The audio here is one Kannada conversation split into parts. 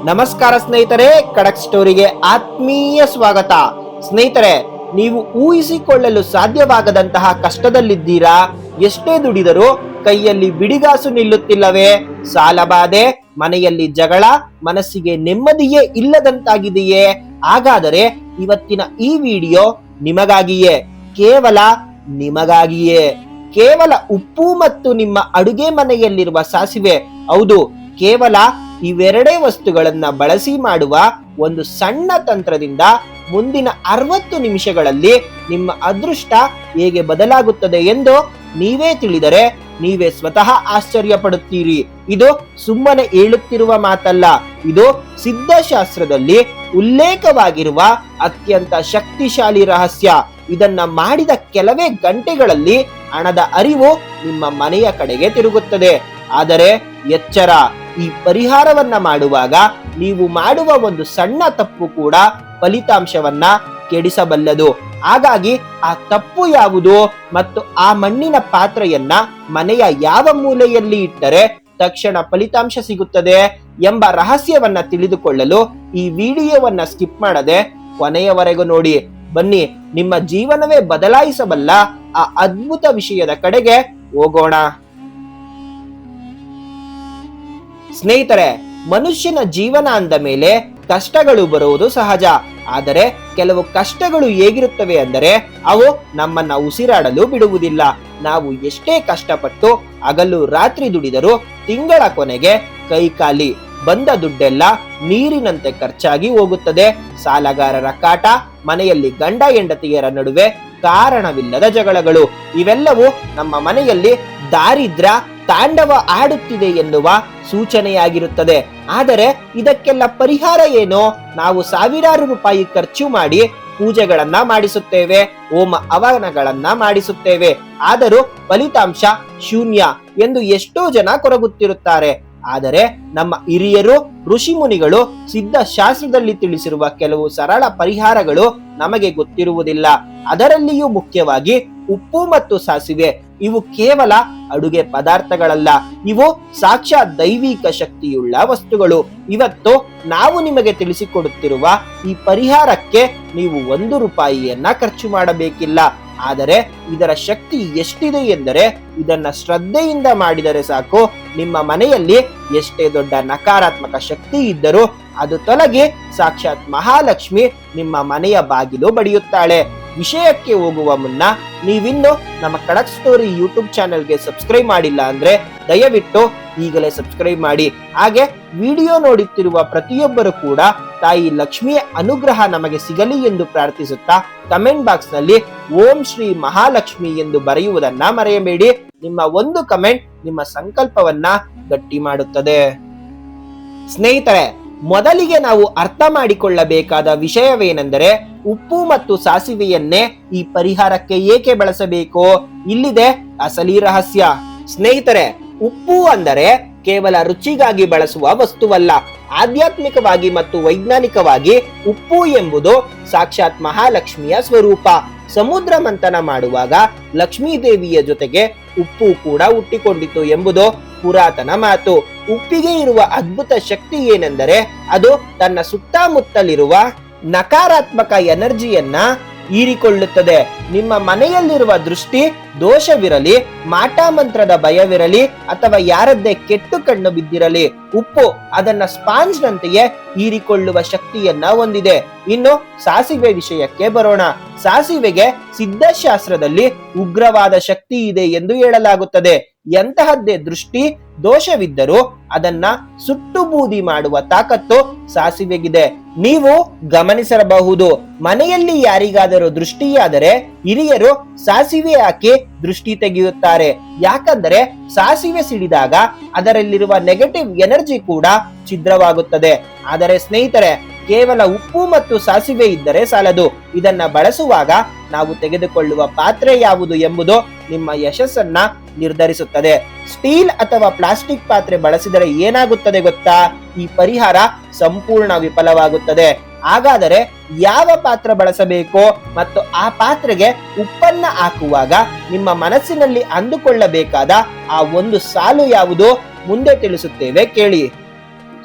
ನಮಸ್ಕಾರ ಸ್ನೇಹಿತರೆ, ಖಡಕ್ ಸ್ಟೋರಿಗೆ ಆತ್ಮೀಯ ಸ್ವಾಗತ. ಸ್ನೇಹಿತರೆ, ನೀವು ಊಹಿಸಿಕೊಳ್ಳಲು ಸಾಧ್ಯವಾಗದಂತಹ ಕಷ್ಟದಲ್ಲಿದ್ದೀರಾ? ಎಷ್ಟೇ ದುಡಿದರೂ ಕೈಯಲ್ಲಿ ಬಿಡಿಗಾಸು ನಿಲ್ಲುತ್ತಿಲ್ಲವೇ? ಸಾಲಬಾಧೆ, ಮನೆಯಲ್ಲಿ ಜಗಳ, ಮನಸ್ಸಿಗೆ ನೆಮ್ಮದಿಯೇ ಇಲ್ಲದಂತಾಗಿದೆಯೇ? ಹಾಗಾದರೆ ಇವತ್ತಿನ ಈ ವಿಡಿಯೋ ನಿಮಗಾಗಿಯೇ, ಕೇವಲ ನಿಮಗಾಗಿಯೇ. ಕೇವಲ ಉಪ್ಪು ಮತ್ತು ನಿಮ್ಮ ಅಡುಗೆ ಮನೆಯಲ್ಲಿರುವ ಸಾಸಿವೆ, ಹೌದು, ಕೇವಲ ಇವೆರಡೇ ವಸ್ತುಗಳನ್ನ ಬಳಸಿ ಮಾಡುವ ಒಂದು ಸಣ್ಣ ತಂತ್ರದಿಂದ ಮುಂದಿನ 60 ನಿಮಿಷಗಳಲ್ಲಿ ನಿಮ್ಮ ಅದೃಷ್ಟ ಹೇಗೆ ಬದಲಾಗುತ್ತದೆ ಎಂದು ನೀವೇ ತಿಳಿದರೆ ನೀವೇ ಸ್ವತಃ ಆಶ್ಚರ್ಯ ಪಡುತ್ತೀರಿ. ಇದು ಸುಮ್ಮನೆ ಹೇಳುತ್ತಿರುವ ಮಾತಲ್ಲ, ಇದು ಸಿದ್ಧಶಾಸ್ತ್ರದಲ್ಲಿ ಉಲ್ಲೇಖವಾಗಿರುವ ಅತ್ಯಂತ ಶಕ್ತಿಶಾಲಿ ರಹಸ್ಯ. ಇದನ್ನ ಮಾಡಿದ ಕೆಲವೇ ಗಂಟೆಗಳಲ್ಲಿ ಹಣದ ಅರಿವು ನಿಮ್ಮ ಮನೆಯ ಕಡೆಗೆ ತಿರುಗುತ್ತದೆ. ಆದರೆ ಎಚ್ಚರ, ಈ ಪರಿಹಾರವನ್ನ ಮಾಡುವಾಗ ನೀವು ಮಾಡುವ ಒಂದು ಸಣ್ಣ ತಪ್ಪು ಕೂಡ ಫಲಿತಾಂಶವನ್ನ ಕೆಡಿಸಬಲ್ಲದು. ಹಾಗಾಗಿ ಆ ತಪ್ಪು ಯಾವುದು ಮತ್ತು ಆ ಮಣ್ಣಿನ ಪಾತ್ರೆಯನ್ನ ಮನೆಯ ಯಾವ ಮೂಲೆಯಲ್ಲಿ ಇಟ್ಟರೆ ತಕ್ಷಣ ಫಲಿತಾಂಶ ಸಿಗುತ್ತದೆ ಎಂಬ ರಹಸ್ಯವನ್ನ ತಿಳಿದುಕೊಳ್ಳಲು ಈ ವಿಡಿಯೋವನ್ನ ಸ್ಕಿಪ್ ಮಾಡದೆ ಕೊನೆಯವರೆಗೂ ನೋಡಿ. ಬನ್ನಿ, ನಿಮ್ಮ ಜೀವನವೇ ಬದಲಾಯಿಸಬಲ್ಲ ಆ ಅದ್ಭುತ ವಿಷಯದ ಕಡೆಗೆ ಹೋಗೋಣ. ಸ್ನೇಹಿತರೆ, ಮನುಷ್ಯನ ಜೀವನ ಅಂದ ಮೇಲೆ ಕಷ್ಟಗಳು ಬರುವುದು ಸಹಜ. ಆದರೆ ಕೆಲವು ಕಷ್ಟಗಳು ಹೇಗಿರುತ್ತವೆ ಅಂದರೆ ಅವು ನಮ್ಮನ್ನ ಉಸಿರಾಡಲು ಬಿಡುವುದಿಲ್ಲ. ನಾವು ಎಷ್ಟೇ ಕಷ್ಟಪಟ್ಟು ಹಗಲು ರಾತ್ರಿ ದುಡಿದರೂ ತಿಂಗಳ ಕೊನೆಗೆ ಕೈ ಖಾಲಿ, ಬಂದ ದುಡ್ಡೆಲ್ಲ ನೀರಿನಂತೆ ಖರ್ಚಾಗಿ ಹೋಗುತ್ತದೆ. ಸಾಲಗಾರರ ಕಾಟ, ಮನೆಯಲ್ಲಿ ಗಂಡ ಹೆಂಡತಿಯರ ನಡುವೆ ಕಾರಣವಿಲ್ಲದ ಜಗಳಗಳು, ಇವೆಲ್ಲವೂ ನಮ್ಮ ಮನೆಯಲ್ಲಿ ದಾರಿದ್ರ್ಯ ತಾಂಡವ ಆಡುತ್ತಿದೆ ಎನ್ನುವ ಸೂಚನೆಯಾಗಿರುತ್ತದೆ. ಆದರೆ ಇದಕ್ಕೆಲ್ಲ ಪರಿಹಾರ ಏನು? ನಾವು ಸಾವಿರಾರು ರೂಪಾಯಿ ಖರ್ಚು ಮಾಡಿ ಪೂಜೆಗಳನ್ನ ಮಾಡಿಸುತ್ತೇವೆ, ಹೋಮ ಹವನಗಳನ್ನ ಮಾಡಿಸುತ್ತೇವೆ, ಆದರೂ ಫಲಿತಾಂಶ ಶೂನ್ಯ ಎಂದು ಎಷ್ಟೋ ಜನ ಕೊರಗುತ್ತಿರುತ್ತಾರೆ. ಆದರೆ ನಮ್ಮ ಹಿರಿಯರು, ಋಷಿ ಮುನಿಗಳು ಸಿದ್ಧಶಾಸ್ತ್ರದಲ್ಲಿ ತಿಳಿಸಿರುವ ಕೆಲವು ಸರಳ ಪರಿಹಾರಗಳು ನಮಗೆ ಗೊತ್ತಿರುವುದಿಲ್ಲ. ಅದರಲ್ಲಿಯೂ ಮುಖ್ಯವಾಗಿ ಉಪ್ಪು ಮತ್ತು ಸಾಸಿವೆ. ಇವು ಕೇವಲ ಅಡುಗೆ ಪದಾರ್ಥಗಳಲ್ಲ, ಇವು ಸಾಕ್ಷಾತ್ ದೈವಿಕ ಶಕ್ತಿಯುಳ್ಳ ವಸ್ತುಗಳು. ಇವತ್ತು ನಾವು ನಿಮಗೆ ತಿಳಿಸಿಕೊಡುತ್ತಿರುವ ಈ ಪರಿಹಾರಕ್ಕೆ ನೀವು 1 ರೂಪಾಯಿಯನ್ನ ಖರ್ಚು ಮಾಡಬೇಕಿಲ್ಲ. ಆದರೆ ಇದರ ಶಕ್ತಿ ಎಷ್ಟಿದೆ ಎಂದರೆ ಇದನ್ನ ಶ್ರದ್ಧೆಯಿಂದ ಮಾಡಿದರೆ ಸಾಕು, ನಿಮ್ಮ ಮನೆಯಲ್ಲಿ ಎಷ್ಟೇ ದೊಡ್ಡ ನಕಾರಾತ್ಮಕ ಶಕ್ತಿ ಇದ್ದರೂ ಅದು ತೊಲಗಿ ಸಾಕ್ಷಾತ್ ಮಹಾಲಕ್ಷ್ಮಿ ನಿಮ್ಮ ಮನೆಯ ಬಾಗಿಲು ಬಡಿಯುತ್ತಾಳೆ. ವಿಷಯಕ್ಕೆ ಹೋಗುವ ಮುನ್ನ ನೀವಿನ್ನು ನಮ್ಮ ಖಡಕ್ ಸ್ಟೋರಿ ಯೂಟ್ಯೂಬ್ ಚಾನೆಲ್ಗೆ ಸಬ್ಸ್ಕ್ರೈಬ್ ಮಾಡಿಲ್ಲ ಅಂದ್ರೆ ದಯವಿಟ್ಟು ಈಗಲೇ ಸಬ್ಸ್ಕ್ರೈಬ್ ಮಾಡಿ. ಹಾಗೆ ವಿಡಿಯೋ ನೋಡುತ್ತಿರುವ ಪ್ರತಿಯೊಬ್ಬರು ಕೂಡ ತಾಯಿ ಲಕ್ಷ್ಮಿಯ ಅನುಗ್ರಹ ನಮಗೆ ಸಿಗಲಿ ಎಂದು ಪ್ರಾರ್ಥಿಸುತ್ತಾ ಕಮೆಂಟ್ ಬಾಕ್ಸ್ ನಲ್ಲಿ ಓಂ ಶ್ರೀ ಮಹಾಲಕ್ಷ್ಮಿ ಎಂದು ಬರೆಯುವುದನ್ನ ಮರೆಯಬೇಡಿ. ನಿಮ್ಮ ಒಂದು ಕಮೆಂಟ್ ನಿಮ್ಮ ಸಂಕಲ್ಪವನ್ನ ಗಟ್ಟಿ ಮಾಡುತ್ತದೆ. ಸ್ನೇಹಿತರೆ, ಮೊದಲಿಗೆ ನಾವು ಅರ್ಥ ಮಾಡಿಕೊಳ್ಳಬೇಕಾದ ವಿಷಯವೇನೆಂದರೆ ಉಪ್ಪು ಮತ್ತು ಸಾಸಿವೆಯನ್ನೇ ಈ ಪರಿಹಾರಕ್ಕೆ ಏಕೆ ಬಳಸಬೇಕು? ಇಲ್ಲಿದೆ ಅಸಲಿ ರಹಸ್ಯ. ಸ್ನೇಹಿತರೆ, ಉಪ್ಪು ಅಂದರೆ ಕೇವಲ ರುಚಿಗಾಗಿ ಬಳಸುವ ವಸ್ತುವಲ್ಲ. ಆಧ್ಯಾತ್ಮಿಕವಾಗಿ ಮತ್ತು ವೈಜ್ಞಾನಿಕವಾಗಿ ಉಪ್ಪು ಎಂಬುದು ಸಾಕ್ಷಾತ್ ಮಹಾಲಕ್ಷ್ಮಿಯ ಸ್ವರೂಪ. ಸಮುದ್ರ ಮಂಥನ ಮಾಡುವಾಗ ಲಕ್ಷ್ಮೀ ದೇವಿಯ ಜೊತೆಗೆ ಉಪ್ಪು ಕೂಡ ಹುಟ್ಟಿಕೊಂಡಿತು ಎಂಬುದು ಪುರಾತನ ಮಾತು. ಉಪ್ಪಿಗೆ ಇರುವ ಅದ್ಭುತ ಶಕ್ತಿ ಏನೆಂದರೆ ಅದು ತನ್ನ ಸುತ್ತಮುತ್ತಲಿರುವ ನಕಾರಾತ್ಮಕ ಎನರ್ಜಿಯನ್ನ ಹೀರಿಕೊಳ್ಳುತ್ತದೆ. ನಿಮ್ಮ ಮನೆಯಲ್ಲಿರುವ ದೃಷ್ಟಿ ದೋಷವಿರಲಿ, ಮಾಟ ಮಂತ್ರದ ಭಯವಿರಲಿ, ಅಥವಾ ಯಾರದ್ದೇ ಕೆಟ್ಟು ಕಣ್ಣು ಬಿದ್ದಿರಲಿ, ಉಪ್ಪು ಅದನ್ನ ಸ್ಪಾಂಜ್ ನಂತೆಯೇ ಹೀರಿಕೊಳ್ಳುವ ಶಕ್ತಿಯನ್ನ ಹೊಂದಿದೆ. ಇನ್ನು ಸಾಸಿವೆ ವಿಷಯಕ್ಕೆ ಬರೋಣ. ಸಾಸಿವೆಗೆ ಸಿದ್ಧಶಾಸ್ತ್ರದಲ್ಲಿ ಉಗ್ರವಾದ ಶಕ್ತಿ ಇದೆ ಎಂದು ಹೇಳಲಾಗುತ್ತದೆ. ಎಂತಹದ್ದೇ ದೃಷ್ಟಿ ದೋಷವಿದ್ದರೂ ಅದನ್ನ ಸುಟ್ಟು ಬೂದಿ ಮಾಡುವ ತಾಕತ್ತು ಸಾಸಿವೆಗಿದೆ. ನೀವು ಗಮನಿಸಿರಬಹುದು, ಮನೆಯಲ್ಲಿ ಯಾರಿಗಾದರೂ ದೃಷ್ಟಿಯಾದರೆ ಹಿರಿಯರು ಸಾಸಿವೆ ಹಾಕಿ ದೃಷ್ಟಿ ತೆಗೆಯುತ್ತಾರೆ. ಯಾಕಂದರೆ ಸಾಸಿವೆ ಸಿಡಿದಾಗ ಅದರಲ್ಲಿರುವ ನೆಗೆಟಿವ್ ಎನರ್ಜಿ ಕೂಡ ಛಿದ್ರವಾಗುತ್ತದೆ. ಆದರೆ ಸ್ನೇಹಿತರೆ, ಕೇವಲ ಉಪ್ಪು ಮತ್ತು ಸಾಸಿವೆ ಇದ್ದರೆ ಸಾಲದು. ಇದನ್ನ ಬಳಸುವಾಗ ನಾವು ತೆಗೆದುಕೊಳ್ಳುವ ಪಾತ್ರೆ ಯಾವುದು ಎಂಬುದು ನಿಮ್ಮ ಯಶಸ್ಸನ್ನ ನಿರ್ಧರಿಸುತ್ತದೆ. ಸ್ಟೀಲ್ ಅಥವಾ ಪ್ಲಾಸ್ಟಿಕ್ ಪಾತ್ರೆ ಬಳಸಿದರೆ ಏನಾಗುತ್ತದೆ ಗೊತ್ತಾ? ಈ ಪರಿಹಾರ ಸಂಪೂರ್ಣ ವಿಫಲವಾಗುತ್ತದೆ. ಹಾಗಾದರೆ ಯಾವ ಪಾತ್ರ ಬಳಸಬೇಕು ಮತ್ತು ಆ ಪಾತ್ರೆಗೆ ಉಪ್ಪನ್ನ ಹಾಕುವಾಗ ನಿಮ್ಮ ಮನಸ್ಸಿನಲ್ಲಿ ಅಂದುಕೊಳ್ಳಬೇಕಾದ ಆ ಒಂದು ಸಾಲು ಯಾವುದು ಮುಂದೆ ತಿಳಿಸುತ್ತೇವೆ ಕೇಳಿ.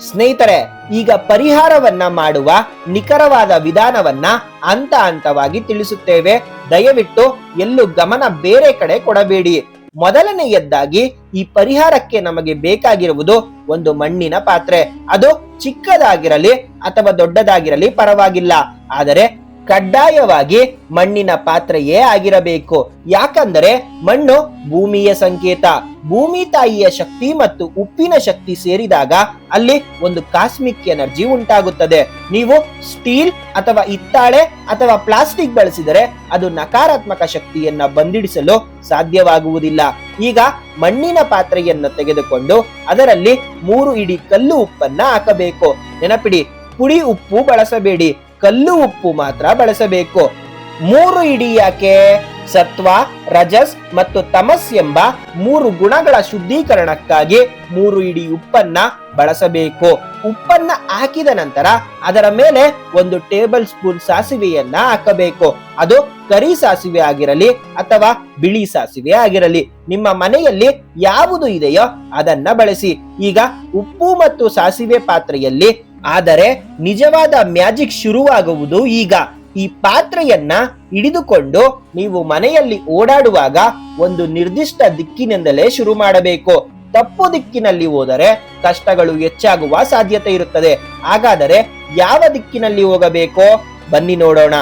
ಸ್ನೇಹಿತರೆ, ಈಗ ಪರಿಹಾರವನ್ನ ಮಾಡುವ ನಿಖರವಾದ ವಿಧಾನವನ್ನ ಹಂತ ಹಂತವಾಗಿ ತಿಳಿಸುತ್ತೇವೆ. ದಯವಿಟ್ಟು ಎಲ್ಲೂ ಗಮನ ಬೇರೆ ಕಡೆ ಕೊಡಬೇಡಿ. ಮೊದಲನೆಯದ್ದಾಗಿ ಈ ಪರಿಹಾರಕ್ಕೆ ನಮಗೆ ಬೇಕಾಗಿರುವುದು ಒಂದು ಮಣ್ಣಿನ ಪಾತ್ರೆ. ಅದು ಚಿಕ್ಕದಾಗಿರಲಿ ಅಥವಾ ದೊಡ್ಡದಾಗಿರಲಿ ಪರವಾಗಿಲ್ಲ, ಆದರೆ ಕಡ್ಡಾಯವಾಗಿ ಮಣ್ಣಿನ ಪಾತ್ರೆಯೇ ಆಗಿರಬೇಕು. ಯಾಕಂದರೆ ಮಣ್ಣು ಭೂಮಿಯ ಸಂಕೇತ. ಭೂಮಿ ತಾಯಿಯ ಶಕ್ತಿ ಮತ್ತು ಉಪ್ಪಿನ ಶಕ್ತಿ ಸೇರಿದಾಗ ಅಲ್ಲಿ ಒಂದು ಕಾಸ್ಮಿಕ್ ಎನರ್ಜಿ ಉಂಟಾಗುತ್ತದೆ. ನೀವು ಸ್ಟೀಲ್ ಅಥವಾ ಹಿತ್ತಾಳೆ ಅಥವಾ ಪ್ಲಾಸ್ಟಿಕ್ ಬಳಸಿದರೆ ಅದು ನಕಾರಾತ್ಮಕ ಶಕ್ತಿಯನ್ನ ಬಂಧಿಸಲು ಸಾಧ್ಯವಾಗುವುದಿಲ್ಲ. ಈಗ ಮಣ್ಣಿನ ಪಾತ್ರೆಯನ್ನು ತೆಗೆದುಕೊಂಡು ಅದರಲ್ಲಿ 3 ಇಡಿ ಕಲ್ಲು ಉಪ್ಪನ್ನ ಹಾಕಬೇಕು. ನೆನಪಿಡಿ, ಪುಡಿ ಉಪ್ಪು ಬಳಸಬೇಡಿ, ಕಲ್ಲು ಉಪ್ಪು ಮಾತ್ರ ಬಳಸಬೇಕು. 3 ಇಡಿ ಯಾಕೆ? ಸತ್ವ, ರಜಸ್ ಮತ್ತು ತಮಸ್ ಎಂಬ 3 ಗುಣಗಳ ಶುದ್ಧೀಕರಣಕ್ಕಾಗಿ 3 ಇಡಿ ಉಪ್ಪನ್ನ ಬಳಸಬೇಕು. ಉಪ್ಪನ್ನ ಹಾಕಿದ ನಂತರ ಅದರ ಮೇಲೆ 1 ಟೇಬಲ್ ಸ್ಪೂನ್ ಸಾಸಿವೆಯನ್ನ ಹಾಕಬೇಕು. ಅದು ಕರಿ ಸಾಸಿವೆ ಆಗಿರಲಿ ಅಥವಾ ಬಿಳಿ ಸಾಸಿವೆ ಆಗಿರಲಿ, ನಿಮ್ಮ ಮನೆಯಲ್ಲಿ ಯಾವುದು ಇದೆಯೋ ಅದನ್ನ ಬಳಸಿ. ಈಗ ಉಪ್ಪು ಮತ್ತು ಸಾಸಿವೆ ಪಾತ್ರೆಯಲ್ಲಿ, ಆದರೆ ನಿಜವಾದ ಮ್ಯಾಜಿಕ್ ಶುರುವಾಗುವುದು ಈಗ. ಈ ಪಾತ್ರೆಯನ್ನ ಹಿಡಿದುಕೊಂಡು ನೀವು ಮನೆಯಲ್ಲಿ ಓಡಾಡುವಾಗ ಒಂದು ನಿರ್ದಿಷ್ಟ ದಿಕ್ಕಿನಿಂದಲೇ ಶುರು ಮಾಡಬೇಕು. ತಪ್ಪು ದಿಕ್ಕಿನಲ್ಲಿ ಹೋದರೆ ಕಷ್ಟಗಳು ಹೆಚ್ಚಾಗುವ ಸಾಧ್ಯತೆ ಇರುತ್ತದೆ. ಹಾಗಾದರೆ ಯಾವ ದಿಕ್ಕಿನಲ್ಲಿ ಹೋಗಬೇಕೋ ಬನ್ನಿ ನೋಡೋಣ.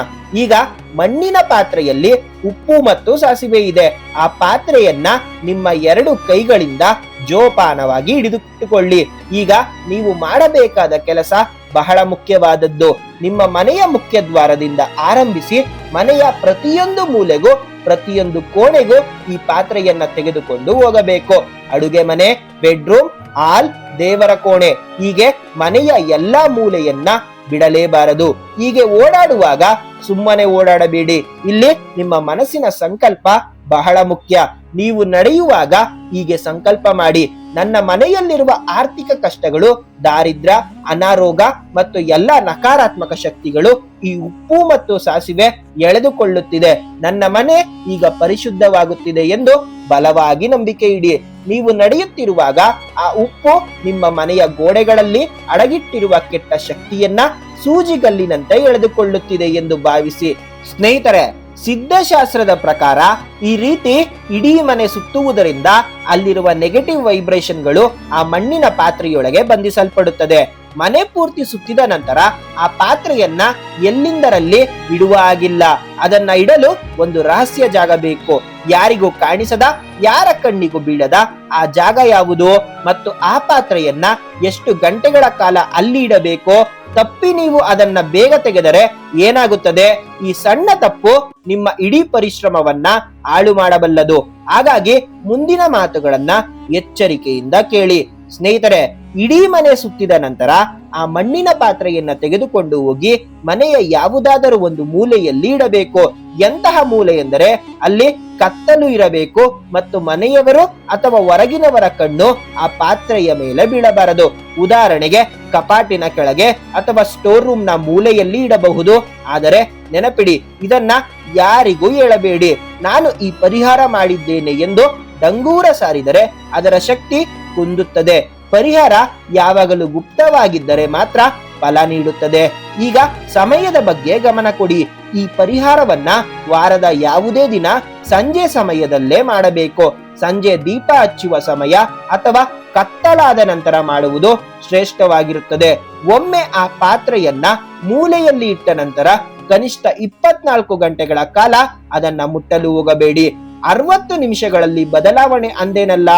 ಈಗ ಮಣ್ಣಿನ ಪಾತ್ರೆಯಲ್ಲಿ ಉಪ್ಪು ಮತ್ತು ಸಾಸಿವೆ ಇದೆ. ಆ ಪಾತ್ರೆಯನ್ನ ನಿಮ್ಮ 2 ಕೈಗಳಿಂದ ಜೋಪಾನವಾಗಿ ಹಿಡಿದುಕೊಳ್ಳಿ. ಈಗ ನೀವು ಮಾಡಬೇಕಾದ ಕೆಲಸ ಬಹಳ ಮುಖ್ಯವಾದದ್ದು. ನಿಮ್ಮ ಮನೆಯ ಮುಖ್ಯ ದ್ವಾರದಿಂದ ಆರಂಭಿಸಿ ಮನೆಯ ಪ್ರತಿಯೊಂದು ಮೂಲೆಗೂ ಪ್ರತಿಯೊಂದು ಕೋಣೆಗೂ ಈ ಪಾತ್ರೆಯನ್ನ ತೆಗೆದುಕೊಂಡು ಹೋಗಬೇಕು. ಅಡುಗೆ ಮನೆ, ಬೆಡ್ರೂಮ್, ಹಾಲ್, ದೇವರ ಕೋಣೆ, ಹೀಗೆ ಮನೆಯ ಎಲ್ಲಾ ಮೂಲೆಯನ್ನ ಬಿಡಲೇಬಾರದು. ಹೀಗೆ ಓಡಾಡುವಾಗ ಸುಮ್ಮನೆ ಓಡಾಡಬೇಡಿ. ಇಲ್ಲಿ ನಿಮ್ಮ ಮನಸ್ಸಿನ ಸಂಕಲ್ಪ ಬಹಳ ಮುಖ್ಯ. ನೀವು ನಡೆಯುವಾಗ ಹೀಗೆ ಸಂಕಲ್ಪ ಮಾಡಿ, ನನ್ನ ಮನೆಯಲ್ಲಿರುವ ಆರ್ಥಿಕ ಕಷ್ಟಗಳು, ದಾರಿದ್ರ್ಯ, ಅನಾರೋಗ್ಯ ಮತ್ತು ಎಲ್ಲ ನಕಾರಾತ್ಮಕ ಶಕ್ತಿಗಳು ಈ ಉಪ್ಪು ಮತ್ತು ಸಾಸಿವೆ ಎಳೆದುಕೊಳ್ಳುತ್ತಿದೆ. ನನ್ನ ಮನೆ ಈಗ ಪರಿಶುದ್ಧವಾಗುತ್ತಿದೆ ಎಂದು ಬಲವಾಗಿ ನಂಬಿಕೆ ಇಡಿ. ನೀವು ನಡೆಯುತ್ತಿರುವಾಗ ಆ ಉಪ್ಪು ನಿಮ್ಮ ಮನೆಯ ಗೋಡೆಗಳಲ್ಲಿ ಅಡಗಿಟ್ಟಿರುವ ಕೆಟ್ಟ ಶಕ್ತಿಯನ್ನ ಸೂಜಿಗಲ್ಲಿನಂತೆ ಎಳೆದುಕೊಳ್ಳುತ್ತಿದೆ ಎಂದು ಭಾವಿಸಿ. ಸ್ನೇಹಿತರೆ, ಸಿದ್ಧಶಾಸ್ತ್ರದ ಪ್ರಕಾರ ಈ ರೀತಿ ಇಡೀ ಮನೆ ಸುತ್ತುವುದರಿಂದ ಅಲ್ಲಿರುವ ನೆಗೆಟಿವ್ ವೈಬ್ರೇಷನ್ಗಳು ಆ ಮಣ್ಣಿನ ಪಾತ್ರೆಯೊಳಗೆ ಬಂಧಿಸಲ್ಪಡುತ್ತದೆ. ಮನೆ ಪೂರ್ತಿ ಸುತ್ತಿದ ನಂತರ ಆ ಪಾತ್ರೆಯನ್ನ ಎಲ್ಲಿಂದರಲ್ಲಿ ಇಡುವ ಆಗಿಲ್ಲ. ಅದನ್ನ ಇಡಲು ಒಂದು ರಹಸ್ಯ ಜಾಗ ಬೇಕು. ಯಾರಿಗೂ ಕಾಣಿಸದ, ಯಾರ ಕಣ್ಣಿಗೂ ಬೀಳದ ಆ ಜಾಗ ಯಾವುದು ಮತ್ತು ಆ ಪಾತ್ರೆಯನ್ನ ಎಷ್ಟು ಗಂಟೆಗಳ ಕಾಲ ಅಲ್ಲಿ ಇಡಬೇಕು. ತಪ್ಪಿ ನೀವು ಅದನ್ನ ಬೇಗ ತೆಗೆದರೆ ಏನಾಗುತ್ತದೆ? ಈ ಸಣ್ಣ ತಪ್ಪು ನಿಮ್ಮ ಇಡೀ ಪರಿಶ್ರಮವನ್ನ ಹಾಳು ಮಾಡಬಲ್ಲದು. ಹಾಗಾಗಿ ಮುಂದಿನ ಮಾತುಗಳನ್ನ ಎಚ್ಚರಿಕೆಯಿಂದ ಕೇಳಿ. ಸ್ನೇಹಿತರೆ, ಇಡೀ ಮನೆ ಸುತ್ತಿದ ನಂತರ ಆ ಮಣ್ಣಿನ ಪಾತ್ರೆಯನ್ನ ತೆಗೆದುಕೊಂಡು ಹೋಗಿ ಮನೆಯ ಯಾವುದಾದರೂ ಒಂದು ಮೂಲೆಯಲ್ಲಿ ಇಡಬೇಕು. ಎಂತಹ ಮೂಲೆ ಎಂದರೆ ಅಲ್ಲಿ ಕತ್ತಲು ಇರಬೇಕು ಮತ್ತು ಮನೆಯವರು ಅಥವಾ ಹೊರಗಿನವರ ಕಣ್ಣು ಆ ಪಾತ್ರೆಯ ಮೇಲೆ ಬೀಳಬಾರದು. ಉದಾಹರಣೆಗೆ ಕಪಾಟಿನ ಕೆಳಗೆ ಅಥವಾ ಸ್ಟೋರ್ ರೂಮ್ ನ ಮೂಲೆಯಲ್ಲಿ ಇಡಬಹುದು. ಆದರೆ ನೆನಪಿಡಿ, ಇದನ್ನ ಯಾರಿಗೂ ಹೇಳಬೇಡಿ. ನಾನು ಈ ಪರಿಹಾರ ಮಾಡಿದ್ದೇನೆ ಎಂದು ಡಂಗೂರ ಸಾರಿದರೆ ಅದರ ಶಕ್ತಿ ಕುಂದುತ್ತದೆ. ಪರಿಹಾರ ಯಾವಾಗಲೂ ಗುಪ್ತವಾಗಿದ್ದರೆ ಮಾತ್ರ ಫಲ ನೀಡುತ್ತದೆ. ಈಗ ಸಮಯದ ಬಗ್ಗೆ ಗಮನ ಕೊಡಿ. ಈ ಪರಿಹಾರವನ್ನ ವಾರದ ಯಾವುದೇ ದಿನ ಸಂಜೆ ಸಮಯದಲ್ಲೇ ಮಾಡಬೇಕು. ಸಂಜೆ ದೀಪ ಹಚ್ಚುವ ಸಮಯ ಅಥವಾ ಕತ್ತಲಾದ ನಂತರ ಮಾಡುವುದು ಶ್ರೇಷ್ಠವಾಗಿರುತ್ತದೆ. ಒಮ್ಮೆ ಆ ಪಾತ್ರೆಯನ್ನ ಮೂಲೆಯಲ್ಲಿ ಇಟ್ಟ ನಂತರ ಕನಿಷ್ಠ 24 ಗಂಟೆಗಳ ಕಾಲ ಅದನ್ನ ಮುಟ್ಟಲು ಹೋಗಬೇಡಿ. 60 ನಿಮಿಷಗಳಲ್ಲಿ ಬದಲಾವಣೆ ಅಂದೇನಲ್ಲ,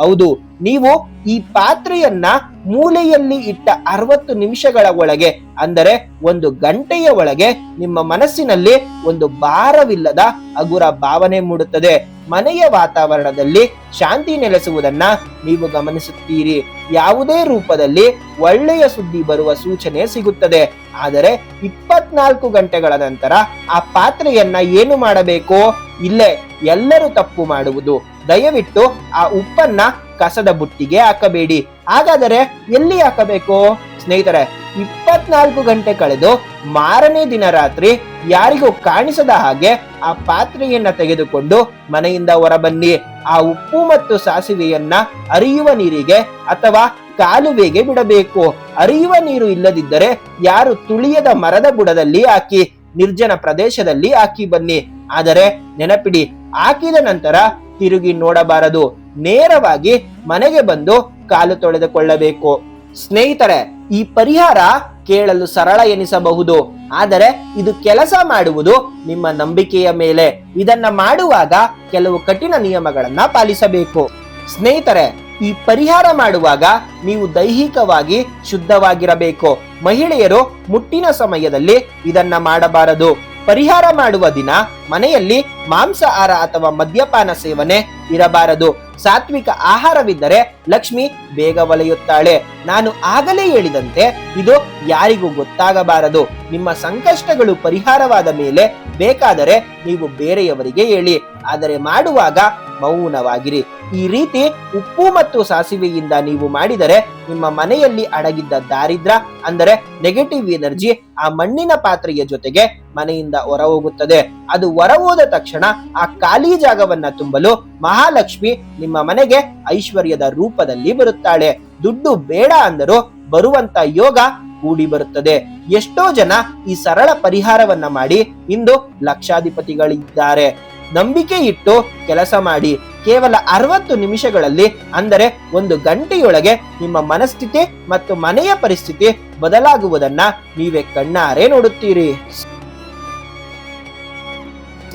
ಹೌದು, ನೀವು ಈ ಪಾತ್ರೆಯನ್ನ ಮೂಲೆಯಲ್ಲಿ ಇಟ್ಟ 60 ನಿಮಿಷಗಳ ಒಳಗೆ, ಅಂದರೆ 1 ಗಂಟೆಯ ಒಳಗೆ ನಿಮ್ಮ ಮನಸ್ಸಿನಲ್ಲಿ ಒಂದು ಭಾರವಿಲ್ಲದ ಹಗುರ ಭಾವನೆ ಮೂಡುತ್ತದೆ. ಮನೆಯ ವಾತಾವರಣದಲ್ಲಿ ಶಾಂತಿ ನೆಲೆಸುವುದನ್ನ ನೀವು ಗಮನಿಸುತ್ತೀರಿ. ಯಾವುದೇ ರೂಪದಲ್ಲಿ ಒಳ್ಳೆಯ ಸುದ್ದಿ ಬರುವ ಸೂಚನೆ ಸಿಗುತ್ತದೆ. ಆದರೆ 24 ಗಂಟೆಗಳ ನಂತರ ಆ ಪಾತ್ರೆಯನ್ನ ಏನು ಮಾಡಬೇಕು? ಇಲ್ಲೇ ಎಲ್ಲರೂ ತಪ್ಪು ಮಾಡುವುದು. ದಯವಿಟ್ಟು ಆ ಉಪ್ಪನ್ನ ಕಸದ ಬುಟ್ಟಿಗೆ ಹಾಕಬೇಡಿ. ಹಾಗಾದರೆ ಎಲ್ಲಿ ಹಾಕಬೇಕು? ಸ್ನೇಹಿತರೆ, 24 ಗಂಟೆ ಕಳೆದು ಮಾರನೇ ದಿನ ರಾತ್ರಿ ಯಾರಿಗೂ ಕಾಣಿಸದ ಹಾಗೆ ಆ ಪಾತ್ರೆಯನ್ನ ತೆಗೆದುಕೊಂಡು ಮನೆಯಿಂದ ಹೊರಬನ್ನಿ. ಆ ಉಪ್ಪು ಮತ್ತು ಸಾಸಿವೆಯನ್ನ ಹರಿಯುವ ನೀರಿಗೆ ಅಥವಾ ಕಾಲುವೆಗೆ ಬಿಡಬೇಕು. ಹರಿಯುವ ನೀರು ಇಲ್ಲದಿದ್ದರೆ ಯಾರು ತುಳಿಯದ ಮರದ ಬುಡದಲ್ಲಿ ಹಾಕಿ, ನಿರ್ಜನ ಪ್ರದೇಶದಲ್ಲಿ ಹಾಕಿ ಬನ್ನಿ. ಆದರೆ ನೆನಪಿಡಿ, ಹಾಕಿದ ನಂತರ ತಿರುಗಿ ನೋಡಬಾರದು. ನೇರವಾಗಿ ಮನೆಗೆ ಬಂದು ಕಾಲು ತೊಳೆದುಕೊಳ್ಳಬೇಕು. ಸ್ನೇಹಿತರೆ, ಈ ಪರಿಹಾರ ಕೇಳಲು ಸರಳ ಎನಿಸಬಹುದು, ಆದರೆ ಇದು ಕೆಲಸ ಮಾಡುವುದು ನಿಮ್ಮ ನಂಬಿಕೆಯ ಮೇಲೆ. ಇದನ್ನ ಮಾಡುವಾಗ ಕೆಲವು ಕಠಿಣ ನಿಯಮಗಳನ್ನ ಪಾಲಿಸಬೇಕು. ಸ್ನೇಹಿತರೆ, ಈ ಪರಿಹಾರ ಮಾಡುವಾಗ ನೀವು ದೈಹಿಕವಾಗಿ ಶುದ್ಧವಾಗಿರಬೇಕು. ಮಹಿಳೆಯರು ಮುಟ್ಟಿನ ಸಮಯದಲ್ಲಿ ಇದನ್ನ ಮಾಡಬಾರದು. ಪರಿಹಾರ ಮಾಡುವ ದಿನ ಮನೆಯಲ್ಲಿ ಮಾಂಸಾಹಾರ ಅಥವಾ ಮದ್ಯಪಾನ ಸೇವನೆ ಇರಬಾರದು. ಸಾತ್ವಿಕ ಆಹಾರವಿದ್ದರೆ ಲಕ್ಷ್ಮಿ ಬೇಗ ಒಲೆಯುತ್ತಾಳೆ. ನಾನು ಆಗಲೇ ಹೇಳಿದಂತೆ ಇದು ಯಾರಿಗೂ ಗೊತ್ತಾಗಬಾರದು. ನಿಮ್ಮ ಸಂಕಷ್ಟಗಳು ಪರಿಹಾರವಾದ ಮೇಲೆ ಬೇಕಾದರೆ ನೀವು ಬೇರೆಯವರಿಗೆ ಹೇಳಿ, ಆದರೆ ಮಾಡುವಾಗ ಮೌನವಾಗಿರಿ. ಈ ರೀತಿ ಉಪ್ಪು ಮತ್ತು ಸಾಸಿವೆಯಿಂದ ನೀವು ಮಾಡಿದರೆ ನಿಮ್ಮ ಮನೆಯಲ್ಲಿ ಅಡಗಿದ್ದ ದಾರಿದ್ರ್ಯ ಅಂದರೆ ನೆಗೆಟಿವ್ ಎನರ್ಜಿ ಆ ಮಣ್ಣಿನ ಪಾತ್ರೆಯ ಜೊತೆಗೆ ಮನೆಯಿಂದ ಹೊರ ಹೋಗುತ್ತದೆ. ಅದು ಹೊರ ಹೋದ ತಕ್ಷಣ ಆ ಖಾಲಿ ಜಾಗವನ್ನ ತುಂಬಲು ಮಹಾಲಕ್ಷ್ಮಿ ನಿಮ್ಮ ಮನೆಗೆ ಐಶ್ವರ್ಯದ ರೂಪದಲ್ಲಿ ಬರುತ್ತಾಳೆ. ದುಡ್ಡು ಬೇಡ ಅಂದರೂ ಬರುವಂತ ಯೋಗ ಕೂಡಿ ಬರುತ್ತದೆ. ಎಷ್ಟೋ ಜನ ಈ ಸರಳ ಪರಿಹಾರವನ್ನ ಮಾಡಿ ಇಂದು ಲಕ್ಷಾಧಿಪತಿಗಳಿದ್ದಾರೆ. ನಂಬಿಕೆ ಇಟ್ಟು ಕೆಲಸ ಮಾಡಿ. ಕೇವಲ 60 ನಿಮಿಷಗಳಲ್ಲಿ ಅಂದರೆ 1 ಗಂಟೆಯೊಳಗೆ ನಿಮ್ಮ ಮನಸ್ಥಿತಿ ಮತ್ತು ಮನೆಯ ಪರಿಸ್ಥಿತಿ ಬದಲಾಗುವುದನ್ನ ನೀವೇ ಕಣ್ಣಾರೆ ನೋಡುತ್ತೀರಿ.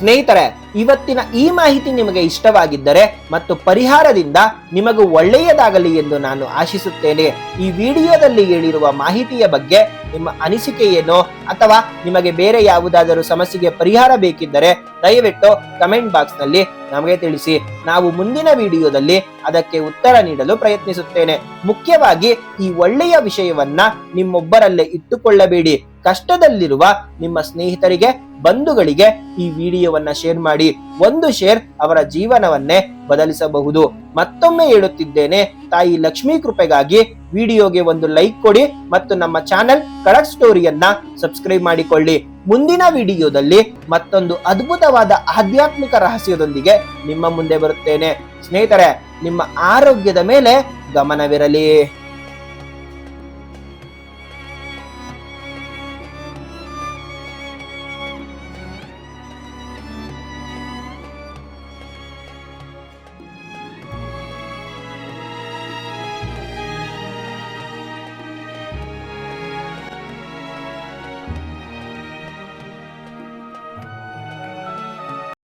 ಸ್ನೇಹಿತರೆ, ಇವತ್ತಿನ ಈ ಮಾಹಿತಿ ನಿಮಗೆ ಇಷ್ಟವಾಗಿದ್ದರೆ ಮತ್ತು ಪರಿಹಾರದಿಂದ ನಿಮಗೂ ಒಳ್ಳೆಯದಾಗಲಿ ಎಂದು ನಾನು ಆಶಿಸುತ್ತೇನೆ. ಈ ವಿಡಿಯೋದಲ್ಲಿ ಹೇಳಿರುವ ಮಾಹಿತಿಯ ಬಗ್ಗೆ ನಿಮ್ಮ ಅನಿಸಿಕೆ ಏನೋ ಅಥವಾ ನಿಮಗೆ ಬೇರೆ ಯಾವುದಾದರೂ ಸಮಸ್ಯೆಗೆ ಪರಿಹಾರ ಬೇಕಿದ್ದರೆ ದಯವಿಟ್ಟು ಕಮೆಂಟ್ ಬಾಕ್ಸ್ ನಲ್ಲಿ ನಮಗೆ ತಿಳಿಸಿ. ನಾವು ಮುಂದಿನ ವಿಡಿಯೋದಲ್ಲಿ ಅದಕ್ಕೆ ಉತ್ತರ ನೀಡಲು ಪ್ರಯತ್ನಿಸುತ್ತೇನೆ. ಮುಖ್ಯವಾಗಿ ಈ ಒಳ್ಳೆಯ ವಿಷಯವನ್ನ ನಿಮ್ಮೊಬ್ಬರಲ್ಲೇ ಇಟ್ಟುಕೊಳ್ಳಬೇಡಿ. ಕಷ್ಟದಲ್ಲಿರುವ ನಿಮ್ಮ ಸ್ನೇಹಿತರಿಗೆ, ಬಂಧುಗಳಿಗೆ ಈ ವಿಡಿಯೋವನ್ನ ಶೇರ್ ಮಾಡಿ. ಒಂದು ಶೇರ್ ಅವರ ಜೀವನವನ್ನೇ ಬದಲಿಸಬಹುದು. ಮತ್ತೊಮ್ಮೆ ಹೇಳುತ್ತಿದ್ದೇನೆ, ತಾಯಿ ಲಕ್ಷ್ಮೀ ಕೃಪೆಗಾಗಿ ವಿಡಿಯೋಗೆ ಒಂದು ಲೈಕ್ ಕೊಡಿ ಮತ್ತು ನಮ್ಮ ಚಾನೆಲ್ ಖಡಕ್ ಸ್ಟೋರಿಯನ್ನ ಸಬ್ಸ್ಕ್ರೈಬ್ ಮಾಡಿಕೊಳ್ಳಿ. ಮುಂದಿನ ವಿಡಿಯೋದಲ್ಲಿ ಮತ್ತೊಂದು ಅದ್ಭುತವಾದ ಆಧ್ಯಾತ್ಮಿಕ ರಹಸ್ಯದೊಂದಿಗೆ ನಿಮ್ಮ ಮುಂದೆ ಬರುತ್ತೇನೆ. ಸ್ನೇಹಿತರೆ, ನಿಮ್ಮ ಆರೋಗ್ಯದ ಮೇಲೆ ಗಮನವಿರಲಿ.